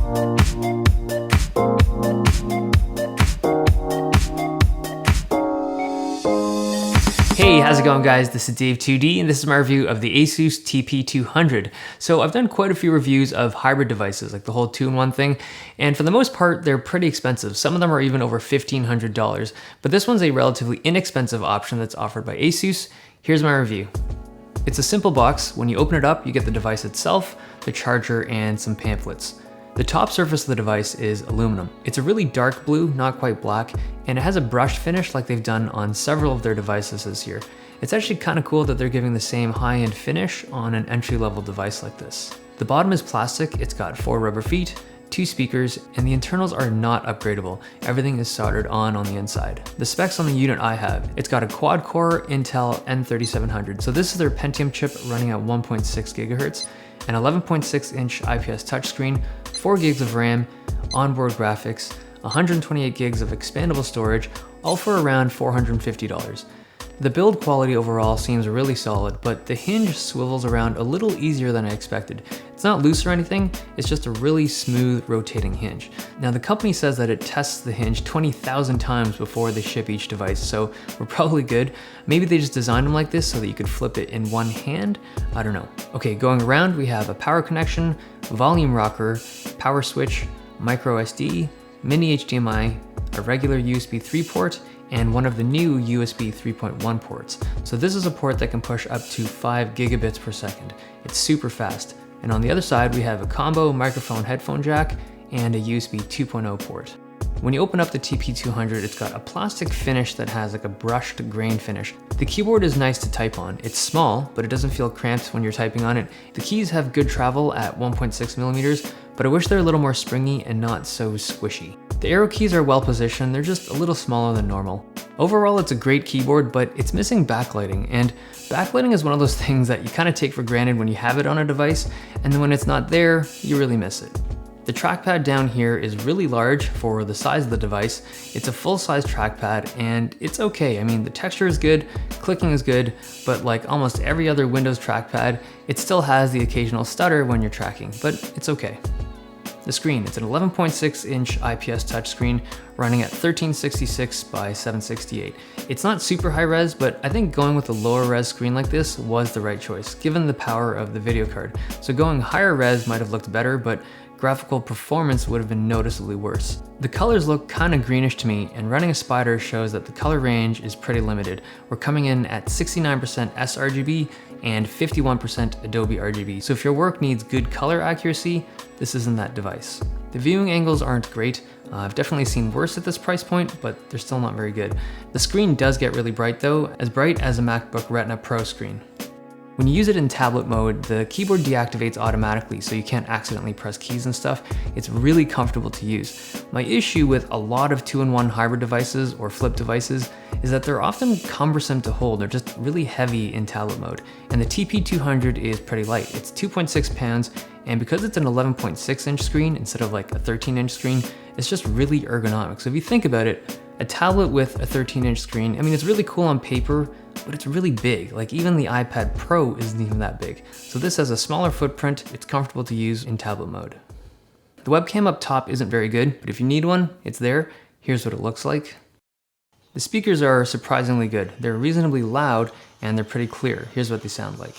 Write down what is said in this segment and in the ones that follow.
Hey, how's it going guys? This is Dave 2D and this is my review of the ASUS TP200. So I've done quite a few reviews of hybrid devices, like the whole 2-in-1 thing, and for the most part, they're pretty expensive. Some of them are even over $1,500, but this one's a relatively inexpensive option that's offered by ASUS. Here's my review. It's a simple box. When you open it up, you get the device itself, the charger, and some pamphlets. The top surface of the device is aluminum. It's a really dark blue, not quite black, and it has a brushed finish like they've done on several of their devices this year. It's actually kind of cool that they're giving the same high-end finish on an entry-level device like this. The bottom is plastic, it's got 4 rubber feet, 2 speakers, and the internals are not upgradable. Everything is soldered on the inside. The specs on the unit I have, it's got a quad-core Intel N3700. So this is their Pentium chip running at 1.6 gigahertz, an 11.6-inch IPS touchscreen, 4 gigs of RAM, onboard graphics, 128 gigs of expandable storage, all for around $450. The build quality overall seems really solid, but the hinge swivels around a little easier than I expected. It's not loose or anything, it's just a really smooth rotating hinge. Now the company says that it tests the hinge 20,000 times before they ship each device, so we're probably good. Maybe they just designed them like this so that you could flip it in one hand? I don't know. Okay, going around we have a power connection, volume rocker, power switch, micro SD, mini HDMI, a regular USB 3 port, and one of the new USB 3.1 ports. So this is a port that can push up to 5 gigabits per second. It's super fast. And on the other side, we have a combo microphone headphone jack and a USB 2.0 port. When you open up the TP200, it's got a plastic finish that has like a brushed grain finish. The keyboard is nice to type on. It's small, but it doesn't feel cramped when you're typing on it. The keys have good travel at 1.6 millimeters, but I wish they're a little more springy and not so squishy. The arrow keys are well positioned, they're just a little smaller than normal. Overall, it's a great keyboard, but it's missing backlighting, and backlighting is one of those things that you kind of take for granted when you have it on a device, and then when it's not there, you really miss it. The trackpad down here is really large for the size of the device. It's a full-size trackpad and it's okay. I mean, the texture is good, clicking is good, but like almost every other Windows trackpad, it still has the occasional stutter when you're tracking, but it's okay. The screen, it's an 11.6-inch IPS touchscreen running at 1366 by 768. It's not super high res, but I think going with a lower res screen like this was the right choice, given the power of the video card. So going higher res might have looked better, but graphical performance would have been noticeably worse. The colors look kind of greenish to me, and running a spider shows that the color range is pretty limited. We're coming in at 69% sRGB and 51% Adobe RGB. So if your work needs good color accuracy, this isn't that device. The viewing angles aren't great. I've definitely seen worse at this price point, but they're still not very good. The screen does get really bright though, as bright as a MacBook Retina Pro screen. When you use it in tablet mode, the keyboard deactivates automatically so you can't accidentally press keys and stuff. It's really comfortable to use. My issue with a lot of 2-in-1 hybrid devices or flip devices is that they're often cumbersome to hold. They're just really heavy in tablet mode. And the TP200 is pretty light. It's 2.6 pounds, and because it's an 11.6-inch screen instead of like a 13-inch screen, it's just really ergonomic. So if you think about it, a tablet with a 13-inch screen, I mean, it's really cool on paper, but it's really big. Like even the iPad Pro isn't even that big. So this has a smaller footprint, it's comfortable to use in tablet mode. The webcam up top isn't very good, but if you need one, it's there. Here's what it looks like. The speakers are surprisingly good. They're reasonably loud and they're pretty clear. Here's what they sound like.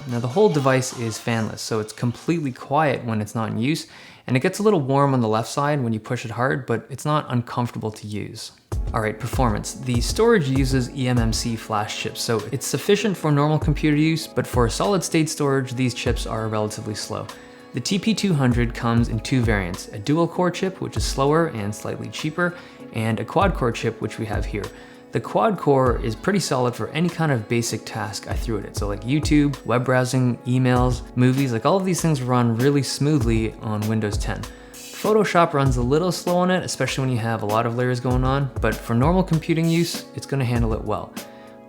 Now the whole device is fanless, so it's completely quiet when it's not in use, and it gets a little warm on the left side when you push it hard, but it's not uncomfortable to use. Alright, performance. The storage uses eMMC flash chips, so it's sufficient for normal computer use, but for solid state storage, these chips are relatively slow. The TP200 comes in 2 variants, a dual core chip, which is slower and slightly cheaper, and a quad core chip, which we have here. The quad core is pretty solid for any kind of basic task I threw at it. So like YouTube, web browsing, emails, movies, like all of these things run really smoothly on Windows 10. Photoshop runs a little slow on it, especially when you have a lot of layers going on, but for normal computing use, it's gonna handle it well.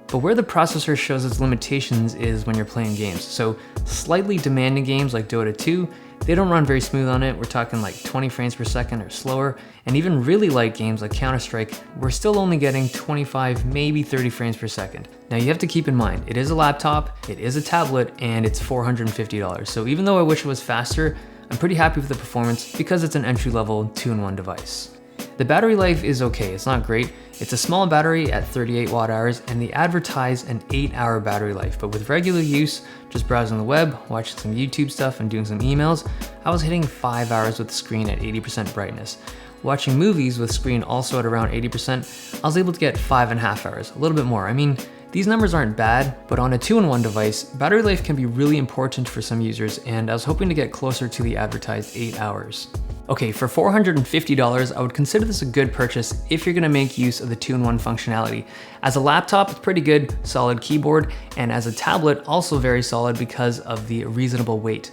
But where the processor shows its limitations is when you're playing games. So slightly demanding games like Dota 2, they don't run very smooth on it. We're talking like 20 frames per second or slower. And even really light games like Counter-Strike, we're still only getting 25, maybe 30 frames per second. Now you have to keep in mind, it is a laptop, it is a tablet, and it's $450. So even though I wish it was faster, I'm pretty happy with the performance because it's an entry-level 2-in-1 device. The battery life is okay, it's not great. It's a small battery at 38 watt hours and they advertise an 8-hour battery life, but with regular use, just browsing the web, watching some YouTube stuff and doing some emails, I was hitting 5 hours with the screen at 80% brightness. Watching movies with screen also at around 80%, I was able to get 5.5 hours, a little bit more. I mean, these numbers aren't bad, but on a 2-in-1 device, battery life can be really important for some users, and I was hoping to get closer to the advertised 8 hours. Okay, for $450, I would consider this a good purchase if you're gonna make use of the 2-in-1 functionality. As a laptop, it's pretty good, solid keyboard, and as a tablet, also very solid because of the reasonable weight.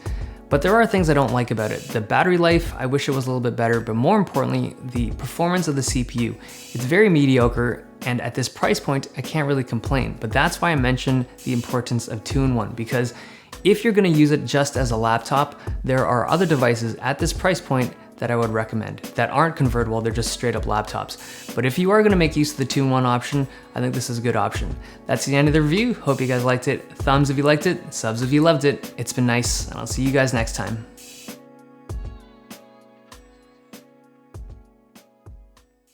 But there are things I don't like about it. The battery life, I wish it was a little bit better, but more importantly, the performance of the CPU. It's very mediocre, and at this price point, I can't really complain. But that's why I mentioned the importance of 2-in-1, because if you're gonna use it just as a laptop, there are other devices at this price point that I would recommend that aren't convertible, they're just straight up laptops. But if you are gonna make use of the 2-in-1 option, I think this is a good option. That's the end of the review. Hope you guys liked it. Thumbs if you liked it, subs if you loved it. It's been nice, and I'll see you guys next time.